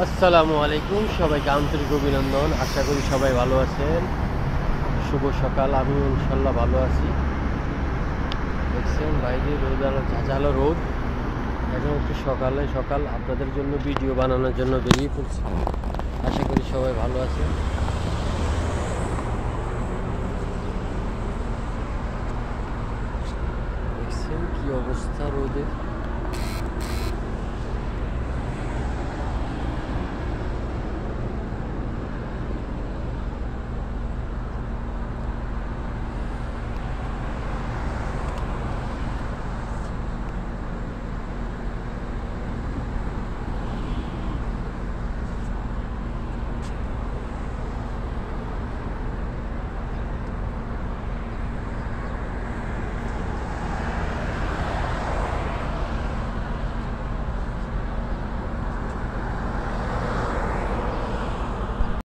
আসসালামু আলাইকুম, সবাইকে আন্তরিক অভিনন্দন। আশা করি সবাই ভালো আছেন। শুভ সকাল। আমি ইনশাল্লাহ ভালো আছি। দেখছেন বাইরে রোদ, আলো ঝাঁঝালো রোদ। এখন একটু সকাল আপনাদের জন্য ভিডিও বানানোর জন্য বেরিয়ে পড়ছি। আশা করি সবাই ভালো আছেন। দেখছেন কি অবস্থা রোদের।